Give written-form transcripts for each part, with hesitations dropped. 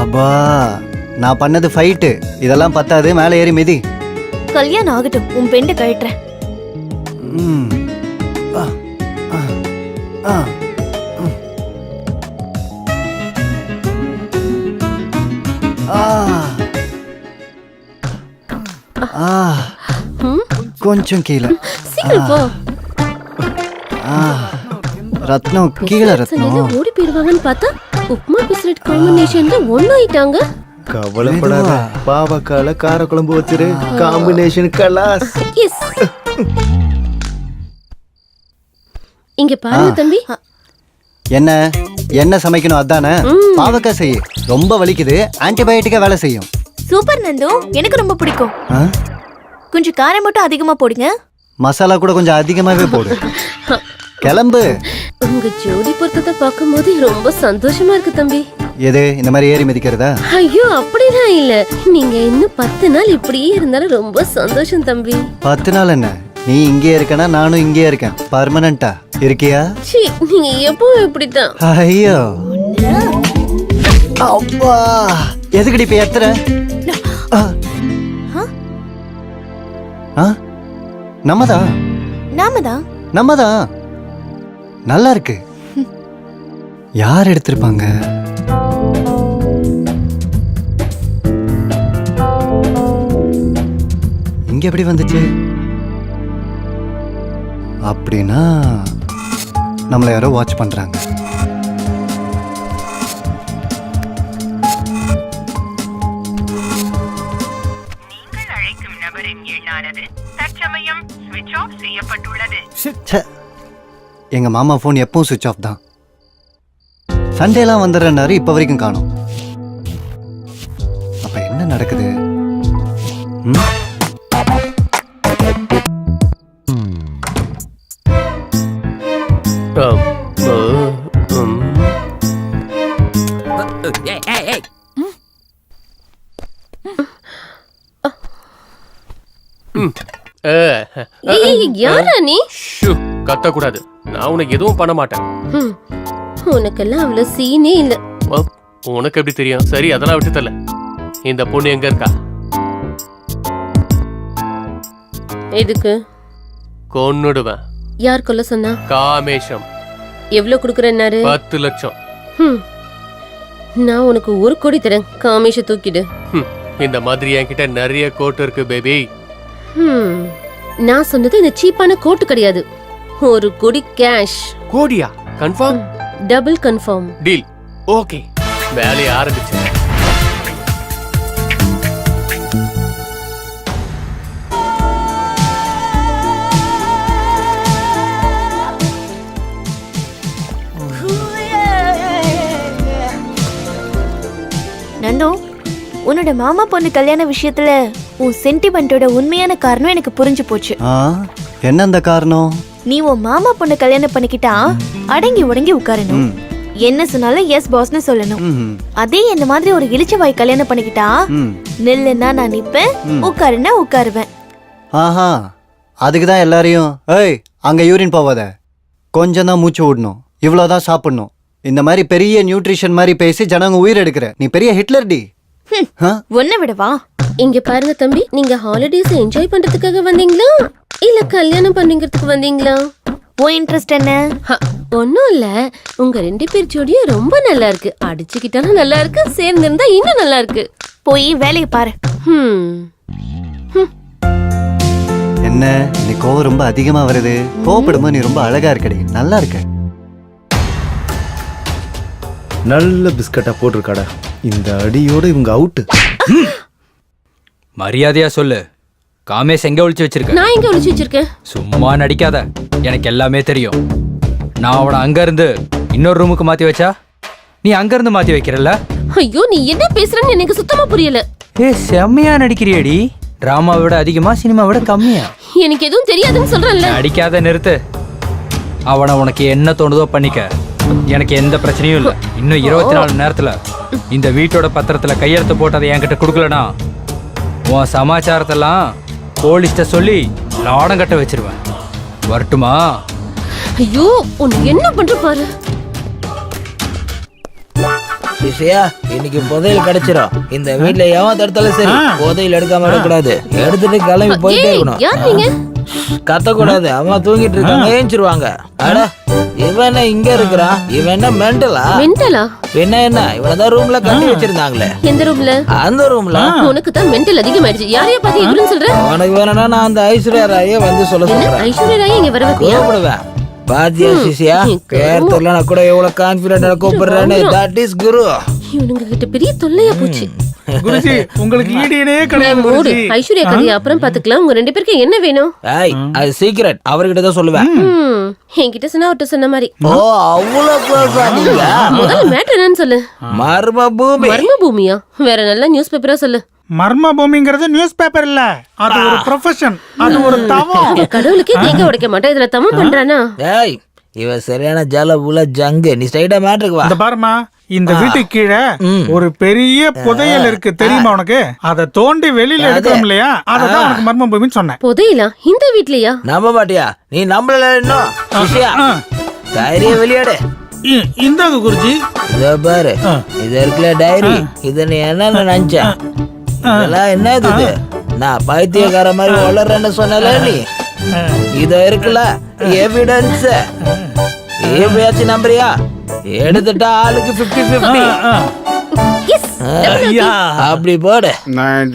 அப்பா நான் பண்ணது ஃபைட்டு, இதெல்லாம் பத்தாது, மேலே ஏறி மிதி. கல்யாணம் ஆகட்டும், உன் பெண்டை கழட்டுறேன். ம். ஆ, ஆ, ஆ, ம். ஆ. ஆ. கொஞ்சம் கீழே. சீக்கிரம் போ. ரத்னம் கீழே. ரத்னம் ஓடி போயிருவாங்கன்னு பார்த்தா உப்மா பிஸ்கட் காம்பினேஷன்ல ஒண்ணாயிட்டாங்க. கவலைப்படாத, பாவக்கால கார குழம்பு வச்சிரு, காம்பினேஷன் கலாஸ். எஸ். இங்க பாருங்க தம்பி. என்ன என்ன சமைக்கணும் அதானே? பாவக்காய் செய், ரொம்ப வலிக்குது, ஆன்டிபயோட்டிக்கா வேலை செய்யும். சூப்பர் நந்து, எனக்கு ரொம்ப பிடிக்கும். கொஞ்சம் காரம் மட்டும் அதிகமா போடுங்க. மசாலா கூட கொஞ்சம் அதிகமாவே போடு. கிளம்பு. உங்க ஜோடி பொருத்தத்தை பார்க்கும்போது ரொம்ப சந்தோஷமா இருக்கு தம்பி. எது இந்த மாதிரி ஏறி மிதிக்கிறதா? ஐயோ அப்படிலாம் இல்ல, நீங்க இன்னும் 10 நாள் இப்படியே இருந்தாலும் ரொம்ப சந்தோஷம் தம்பி. 10 நாள் என்ன? நீ இங்கே இருக்கனா, நானும் இங்கே இருக்கேன். பர்மனண்டா இருக்கியா? சீ, நீங்க எப்பவும் இப்படித்தான். ஐயோ அப்பா, எதுக்குடி இப்ப எத்தற? நம்மதான் நல்லா இருக்கு. யார் எடுத்திருப்பாங்க? இங்க எப்படி வந்துச்சு? அப்படின்னா நம்மள யாரோ வாட்ச் பண்றாங்க. நீங்கள் அழைக்கும் நபரின் எண்ணானது தற்சமயம் ஸ்விட்ச் ஆஃப் செய்யப்பட்டுள்ளது. எங்க மாமா போன் எப்பவும் சுவிட்ச் ஆஃப் தான். சண்டேலாம் வந்துடுறாரு, இப்ப வரைக்கும் காணோம். அப்ப என்ன நடக்குது? யாரா நீ? கத்தக்கூடாது, நான் உனக்கு எதுவும் பண்ண மாட்டேன். உனக்கெல்லாம் அவ்வளவு சீனே இல்ல. உனக்கு எப்படி தெரியும்? சரி, அதெல்லாம் விட்டு தரல. இந்த பொண்ணு எங்க இருக்கா? எதுக்கு? கொன்னுடுவேன். யார் கொல்ல சொன்னா? காமேஷம். எவ்வளவு குடுக்கறேன்னாரு? 10 லட்சம். நான் உனக்கு 1 கோடி தரேன், காமேஷ தூக்கிடு. இந்த மாதிரி என்கிட்ட நிறைய கோட் இருக்கு பேபி. நான் சொன்னது இந்த சீப்பான கோட்டு கிடையாது, 1 கோடி கேஷ். கோடியா? Confirm? Double confirm. Deal. Okay, வேலையை ஆரம்பிச்சு. நந்து, உன்னோட மாமா பொண்ணு கல்யாண விஷயத்துல உன் சென்டிமெண்டோட உண்மையான காரணம் எனக்கு புரிஞ்சு போச்சு. என்ன அந்த காரணம்? நீ உன் மாமா பொண்ணு கல்யாணம் பண்ணிக்கிட்டா அடங்கி உடங்கி உட்காரணும், என்ன சொன்னாலும் எஸ் பாஸ்னு சொல்லணும். அதே என்ன மாதிரி ஒரு இளிச்சவாய் கல்யாணம் பண்ணிக்கிட்டா நில்லுன்னா நான் நிப்பேன், உட்காருன்னா உட்காருவேன். ஆஹா, அதுக்குதான் எல்லாரையும் ஏய் அங்க யூரின் போவாத, கொஞ்சம் தான் மூச்சு விடணும், இவ்வளவுதான் சாப்பிடணும், இந்த மாதிரி பெரிய நியூட்ரிஷன் மாதிரி பேசி ஜனங்க உயிர் எடுக்கிற நீ பெரிய ஹிட்லர் டி. ஒன்ன விடவா? இங்க பாருங்க தம்பி, நீங்க ஹாலிடேஸ் என்ஜாய் பண்றதுக்காக வந்தீங்களா இல்ல கல்யாணம் பண்ணிக்கிறதுக்கு வந்தீங்களா? உன் இன்ட்ரெஸ்ட் என்ன? ஒன்னும் இல்ல, உங்க 2 பேர் ஜோடியும் ரொம்ப நல்லா இருக்கு, அடிச்சுக்கிட்டாலும் நல்லா இருக்கு, சேர்ந்து இருந்தா இன்னும் நல்லா இருக்கு. போய் வேலையை பாரு. என்ன நீ கோவம் ரொம்ப அதிகமா வருது? கோவப்படும்போது நீ ரொம்ப அழகா இருக்கடி, நல்லா இருக்க. நல்ல பிஸ்கட்டா போட்டிருக்காடா. இந்த அடியோட இவங்க அவுட்டு. மரியாதையா சொல்லு, காமேஷ் எங்க ஒளிச்சு வச்சிருக்க? நான் எங்க ஒளிச்சு வச்சிருக்கேன்? சும்மா நடிக்காத, எனக்கு எல்லாமே தெரியும். நான் அவனை அங்க இருந்து இன்னொரு ரூமுக்கு மாத்தி வச்சா நீ அங்க இருந்து மாத்தி வைக்கிறல்ல? ஐயோ, நீ என்ன பேசுறன்னு எனக்கு சுத்தமா புரியல. செம்மையா நடிக்கிறியடி, டிராமாவை விட அதிகமா சினிமா விட கம்மியா? எனக்கு எதுவும் தெரியாதுன்னு சொல்றேன்ல. நடிக்காத நிறுத்து. அவனை உனக்கு என்ன தோணுதோ பண்ணிக்க, எனக்கு எந்த பிரச்சனையும் இல்லை. இன்னும் 24 நேரத்துல இந்த வீட்டோட பத்திரத்துல கையெழுத்து போட்டதை என்கிட்ட கொடுக்கலனா உன் சமாச்சாரத்தெல்லாம் போலீஸ்ட சொல்லி லாடம் கட்ட வச்சிருவேன். வரட்டுமா? ஐயோ, உனக்கு என்ன பண்ற பாரு. சிஷியா இன்னைக்கு புதையல் கிடைச்சிரும். இந்த வீட்ல எவன் தடுத்தாலும் சரி புதையல் எடுக்காம விடக்கூடாது. எடுத்துட்டு கிளம்பி போயிட்டே இருக்கணும். யார் நீங்க? கத்தக்கூடாது, அம்மா தூங்கிட்டு இருக்காங்க, ஏஞ்சிருவாங்க. அட இவன் என்ன இங்க இருக்கிறான்? இவன் என்ன மெண்டலா? மென்டலா? என்ன இவனதான் ரூம்ல கட்டி வச்சிருந்தாங்களே. எந்த ரூம்ல? அந்த ரூம்ல. உனக்கு தான் மென்டல் அதிகமாயிடுச்சு. யாரைய பார்த்து இவருன்னு சொல்ற? உனக்கு வேணும்னா நான் அந்த ஐஸ்வர்யா ராய வந்து சொல்ல சொல்றேன். ஐஸ்வர்யா ராய் இங்க வர வைப்பியா? கூப்பிடுவேன். பாத்தியா சிசியா, பேர் தெரியல நான் கூட எவ்வளவு கான்பிடென்டா கூப்பிடுறேன்னு. தட் இஸ் குரு. இவனுங்க கிட்ட பெரிய தொல்லையா போச்சு. குருஜி உங்களுக்கு ஈடியனே கிடையாது மூடு. குருஜி. ஐஸ்வர்யா கதையை அப்புறம் பாத்துக்கலாம். உங்க 2 பேருக்கு என்ன வேணும்? ஏய் அது சீக்ரெட், அவர்கிட்ட தான் சொல்லுவேன். என்கிட்ட சொன்னா அவர்கிட்ட சொன்ன மாதிரி. ஓ அவ்வளவு க்ளோஸா நீங்க? முதல்ல மேட்டர் என்னன்னு சொல்லு. மர்ம பூமி. மர்ம பூமியா? வேற நல்ல நியூஸ் பேப்பரா சொல்லு. மர்ம பூமிங்கிறது நியூஸ் பேப்பர் இல்ல, அது ஒரு ப்ரொஃபஷன், அது ஒரு தவம். கடவுளுக்கே தேங்க உடைக்க மாட்டேன், இதுல தவம் பண்றானா? ஏய் இவ சரியான ஜல புல ஜங்கு. நீ ஸ்ட்ரைட்டா மேட்டருக்கு வா. இந்த பாருமா, இந்த வீட்டுக்கு கீழே ஒரு பெரிய புதையல் இருக்கு தெரியுமா உனக்கு? அதை தோண்டி வெளியில எடுக்கிறோம் இல்லையா, அததான் உனக்கு மர்ம பூமின்னு சொன்னேன். புதையலா? இந்த வீட்லயா? நம்ப மாட்டியா? நீ நம்பல இன்னும் சிஷியா. தைரிய வெளியாடு. இந்தாங்க குருஜி. இத பாரு, இது இருக்குல்ல டைரி, இத நீ என்ன நினைச்ச? இதெல்லாம் என்ன இது? நான் பைத்தியக்கார மாதிரி வளர்றேன்னு சொன்னல நீ. இத இருக்குல்ல எவிடன்ஸ். எப்படியாச்சும் நம்புறியா? எடுத்துட்டா ஆளுக்கு 50-50. அப்படி போடு. நான்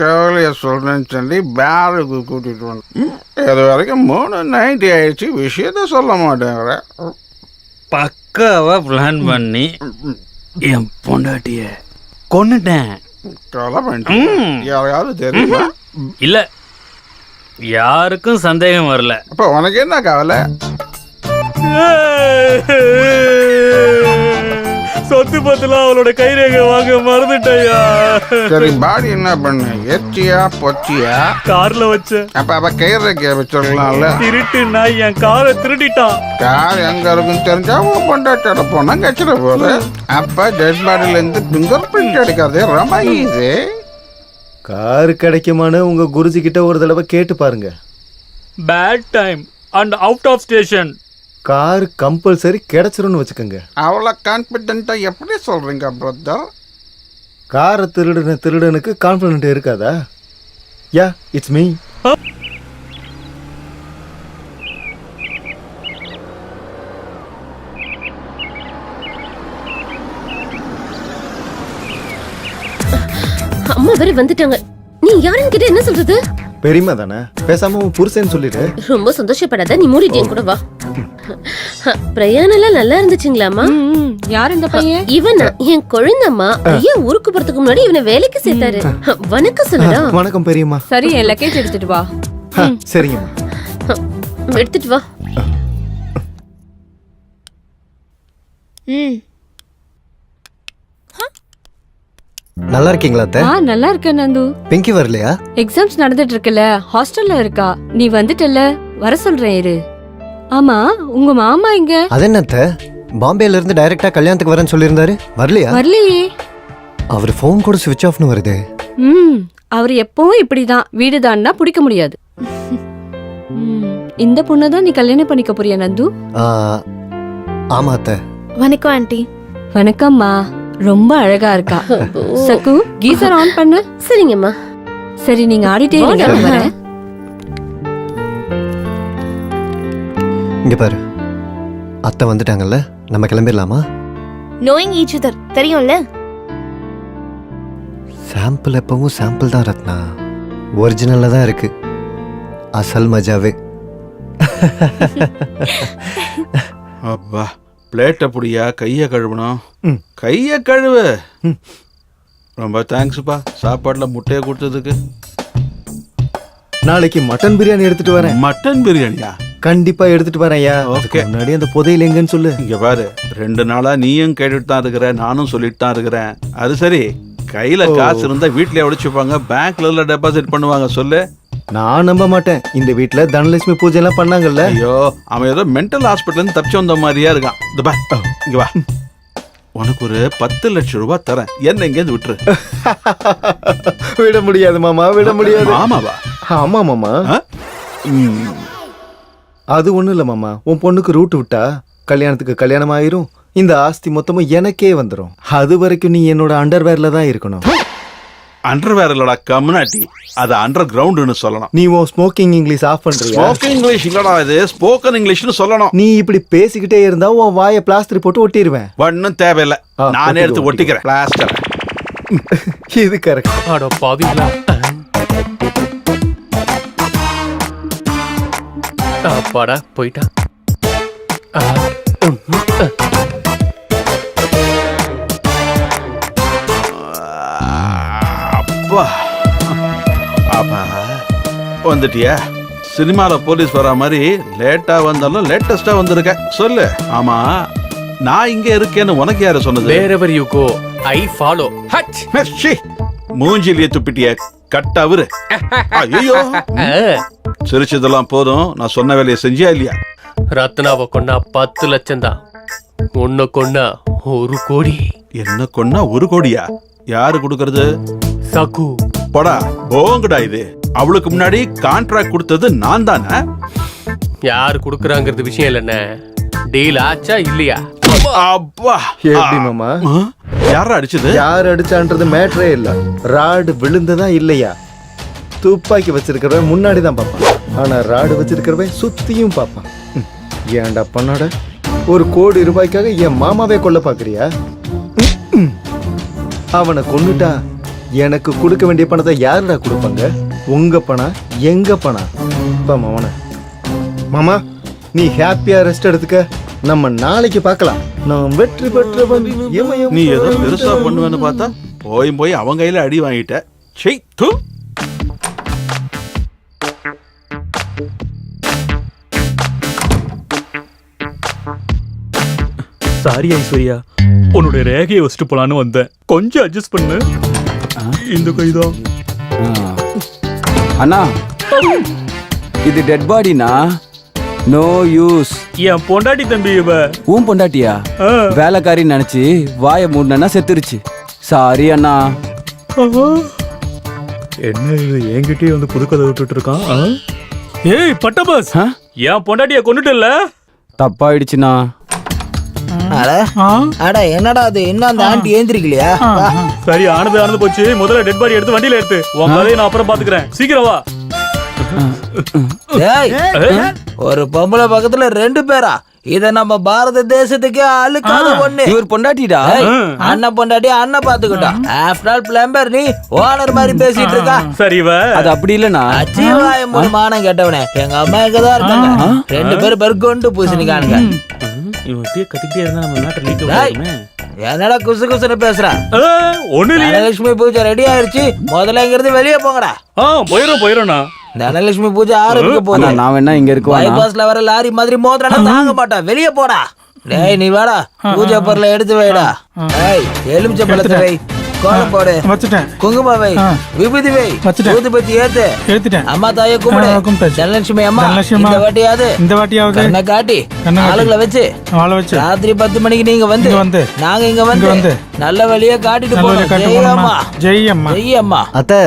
கவலையை சொல்றேன்னு சொல்லி பேருக்கு கூட்டிட்டு வந்தேன். இது வரைக்கும் 3 நைட்டு ஆயிடுச்சு, விஷயத்த சொல்ல மாட்டேங்கிற. பக்காவா பிளான் பண்ணி என் பொண்டாட்டிய கொன்னுட்டேன். கொலை பண்ணிட்டேன். யாரையாவது தெரியுமா? இல்ல, யாருக்கும் சந்தேகம் வரல. அப்ப உனக்கு என்ன கவலை? சொத்து பத்தலாம் அவளோட கைரேகை வாங்க மறந்துட்டயா. சரி பாடி என்ன பண்ண? எச்சியா பொச்சியா? கார்ல வச்ச. அப்ப கைரேகைய வச்சிடலாம்ல. திருட்டு நாய் என் காரை திருடிட்டான். கார் எங்க இருக்குன்னு தெரிஞ்சா உன் பொண்டாட்டோட போனா கச்சிட போகுது. அப்ப டெட் பாடியில இருந்து பிங்கர் பிரிண்ட் எடுக்காது, ரொம்ப ஈஸி. காரு கிடைக்குமான்னு உங்க குருஜி கிட்ட ஒரு தடவை கேட்டு பாருங்க. Bad time and out of station. Car compulsory கிடைச்சிரும்னு வச்சுக்கோங்க. அவ்வளவு கான்பிடென்ட்டா எப்படி சொல்றீங்க பிரதர்? காரை திருடனுக்கு கான்ஃபிடென்ட் இருக்காதா? Yeah it's me. அம்மா வேற வந்துட்டாங்க. நீ யாருன்னு கிட்ட என்ன சொல்றது? பெரியமா தானே, பேசாம உன் புருஷன் சொல்லிடு. ரொம்ப சந்தோஷப்படாத, நீ மூடிட்டு என் கூட வா. பிரயாணம் எல்லாம் நல்லா இருந்துச்சுங்களாமா? யார் இந்த பையன்? இவனா என் குழந்தம்மா. ஐயா ஊருக்கு போறதுக்கு முன்னாடி இவனை வேலைக்கு சேர்த்தாரு. வணக்கம் சொல்லுடா. வணக்கம் பெரியம்மா. சரி, என் லக்கேஜ் எடுத்துட்டு வா. சரிங்கம்மா. எடுத்துட்டு வா. நல்லா இருக்கீங்களா அத்தை? நல்லா இருக்கேன் நந்து. பிங்கி வரலையா? எக்ஸாம்ஸ் நடந்துட்டு இருக்குல்ல, ஹாஸ்டல்ல இருக்கா. நீ வந்துட்டல, வர சொல்றேன் இரு. ஆமா, உங்க மாமா எங்க? அது என்ன அத்தை, பாம்பேல இருந்து டைரக்டா கல்யாணத்துக்கு வரேன்னு சொல்லியிருந்தாரு, வரலையா? வரலையே. அவர் ஃபோன் கூட ஸ்விட்ச் ஆஃப்னு வருது. அவர் எப்பவும் இப்படிதான், வீடு தான்னா பிடிக்க முடியாது. இந்த பொண்ணை தான் நீ கல்யாணம் பண்ணிக்க போறியா நந்து? ஆமா அத்தை. வணக்கம் ஆண்டி. வணக்கம்மா, ரொம்ப அழகா இருக்கா. சக்கு, கீசர் ஆன் பண்ணு. சரிங்கம்மா. சரி, நீங்க ஆடிட்டே இருங்க, நான் வரேன். இங்க பாரு, அத்தை வந்துட்டாங்கல்ல, நம்ம கிளம்பிடலாமா? நோயிங் ஈச் அதர் தெரியும்ல. சாம்பிள் எப்பவும் சாம்பிள் தான் ரத்னா, ஒரிஜினல்ல தான் இருக்கு அசல் மஜாவே. அப்பா பிளேட்டை புடியா, கையை கழுவணும். கையை கழுவு. ரொம்ப தேங்க்ஸ்ப்பா, சாப்பாட்டில் முட்டையை கொடுத்ததுக்கு. நாளைக்கு மட்டன் பிரியாணி எடுத்துட்டு வரேன். மட்டன் பிரியாணியா? கண்டிப்பா எடுத்துட்டு வரேன். ஓகே. முன்னாடி அந்த புதையல் எங்கன்னு சொல்லு. இங்க பாரு, 2 நாளா நீயும் கேட்டுட்டு தான் இருக்கிற, நானும் சொல்லிட்டு தான் இருக்கிறேன். அது சரி, கையில காசு இருந்தா வீட்லயே உடைச்சுப்பாங்க, பேங்க்ல டெபாசிட் பண்ணுவாங்க, சொல்லு. நான் நம்ப மாட்டேன். இந்த வீட்டுல தனலட்சுமி பூஜை எல்லாம் பண்ணாங்கல்ல. ஐயோ, அவன் ஏதோ மென்டல் ஹாஸ்பிட்டல் இருந்து தப்பிச்சு வந்த மாதிரியா இருக்கான். இந்த பா, இங்க வா, உனக்கு ஒரு 10 லட்சம் ரூபாய் தரேன், என்ன எங்கேருந்து விட்டுரு. விட முடியாது மாமா, விட முடியாது. ஆமாவா? ஆமா மாமா. அது ஒண்ணும் இல்ல மாமா, உன் பொண்ணுக்கு ரூட் விட்டா கல்யாணத்துக்கு கல்யாணம் ஆயிரும், இந்த ஆஸ்தி மொத்தமும் எனக்கே வந்துடும். அது வரைக்கும் நீ என்னோட அண்டர்வேர்ல தான் இருக்கணும். அண்டர்வேர் இல்லடா கம்யூனிட்டி, அது அண்டர் கிரவுண்ட்னு சொல்லணும். நீ உன் ஸ்மோக்கிங் இங்கிலீஷ் ஆஃப் பண்றியா? ஸ்போக்கன் இங்கிலீஷ் இல்லடா, இது ஸ்போக்கன் இங்கிலீஷ்னு சொல்லணும். நீ இப்படி பேசிக்கிட்டே இருந்தா உன் வாயை பிளாஸ்டர் போட்டு ஒட்டிடுவேன். ஒன்னும் தேவையில்லை, நானே எடுத்து ஒட்டிக்கிறேன் பிளாஸ்டர். இது கரெக்ட். அட பாவிங்களா. அப்பாடா போயிட்டா. அப்பா அப்பா வந்துட்டியா? சினிமால போலீஸ் வர மாதிரி லேட்டா வந்தாலும் லேட்டஸ்டா வந்திருக்க. சொல்லு. ஆமா, நான் இங்க இருக்கேன்னு உனக்கு யாரு சொன்னது? wherever you go I follow. ஹட். மூஞ்சிலியே துப்பிட்டிய கட்டவரு. ஐயோ, சிரிச்சதெல்லாம் போதும். நான் சொன்ன வேலையை செஞ்சியா இல்லையா? ரத்னாவை கொன்னா 10 லட்சம் தான், உன்னை கொன்னா 1 கோடி. என்ன கொன்னா 1 கோடியா? யாரு கொடுக்கறது? சகு. போடா போங்கடா. இது அவளுக்கு முன்னாடி கான்ட்ராக்ட் கொடுத்தது நான் தானே. யாரு குடுக்கறாங்கிறது விஷயம் இல்லைண்ணே, டீல் ஆச்சா இல்லையா? அப்பா எப்படி மாமா? யார அடிச்சது? யார் அடிச்சான்றது மேட்டரே இல்ல. ராடு விழுந்ததா இல்லையா? துப்பாக்கி வச்சிருக்கிறவன் முன்னாடி தான் பார்ப்பான், ஆனா ராடு வச்சிருக்கிறவன் சுத்தியும் பார்ப்பான். ஏன்டா பண்ணாட? 1 கோடி ரூபாய்க்காக என் மாமாவே கொல்ல பாக்குறியா? அவனை கொன்னுட்டா எனக்கு கொடுக்க வேண்டிய பணத்தை யாருடா கொடுப்பாங்க? உங்க பணம், எங்க பணம்? மாமா, மாமா நீ ஹாப்பியா ரெஸ்ட் எடுத்துக்க. நம்ம நாளைக்கு பார்க்கலாம். நான் வெற்றி பெற்றவன். நீ ஏதோ பெருசா பண்ணுவேன்னு பார்த்தா போய் அவங்க கையில அடி வாங்கிட்ட. சீ, தூ. சாரி ஐஸ்வர்யா, உன்னுடைய ரேகையை வச்சுட்டு போலான்னு வந்தேன். கொஞ்சம் அட்ஜஸ்ட் பண்ணு. இந்த கைதான். அண்ணா, இது டெட் பாடினா நோ யூஸ். என் பொண்டாட்டி தம்பி இவ. உன் பொண்டாட்டியா? வேலைக்காரி நினைச்சு வாய மூடனா செத்துருச்சு. சாரி அண்ணா. என்ன இது என்கிட்டயே வந்து புதுக்கதை விட்டுட்டு இருக்கான்? ஏய் பட்டபாஸ், என் பொண்டாட்டிய கொண்டுட்டல. தப்பாயிடுச்சுண்ணா. அட என்னடா அது? இன்னும் அந்த ஆண்டி ஏந்திரிக்கலையா? சரி, ஆனது போச்சு. முதல்ல டெட் பாடி எடுத்து வண்டியில எடுத்து உன் கதையை நான் அப்புறம் பாத்துக்கிறேன். சீக்கிரம் வா. ஒரு பொம்பளை பக்கத்துல 2 பேரா? இத நம்ம பாரத தேசத்துக்கே அழுக்காத ஒண்ணு. இவர் பொண்டாட்டிடா. அண்ணன் பொண்டாட்டி அண்ணன் பாத்துக்கிட்டோம். ஆஃப்டர் ஆல் பிளம்பர், நீ ஓனர் மாதிரி பேசிட்டு இருக்கா. சரி அது அப்படி இல்லனா. அச்சிவாய மானம் கேட்டவனே, எங்க அம்மா எங்கதான் இருக்காங்க. 2 பேர் பெருக்கொண்டு பூசணிக்கானுங்க. என்னடா குசு குசுன்னு பேசுற? தனலட்சுமி பூஜை ரெடி ஆயிருச்சு. முதல்ல இங்க இருந்து வெளியே போங்கடா. போயிரோம். தனலட்சுமி பூஜை ஆரம்பிக்க போகுது. நான் வேணா இங்க இருக்கேன். பைபாஸ்ல வர லாரி மாதிரி மோதிரனா தாங்க மாட்டா. வெளியே போடா. டேய் நீ வாடா, பூஜை பொருளை எடுத்து வைடா. டேய் எலுமிச்சை பழத்தை வை, கோலம் போடு, குங்குமம் வை, விபூதி வை, ஊதுபத்தி ஏத்து, அம்மா தாயை கும்பிடு. தனலட்சுமி அம்மா இந்த வாட்டியாவது கண்ணை காட்டி ஆளுகளை வச்சு ராத்திரி 10 மணிக்கு நீங்க வந்து நாங்க இங்க வந்து நல்ல வழியா காட்டிட்டு போறோம். ஜெய் அம்மா, ஜெய் அம்மா, ஜெய் அம்மா. அத்தை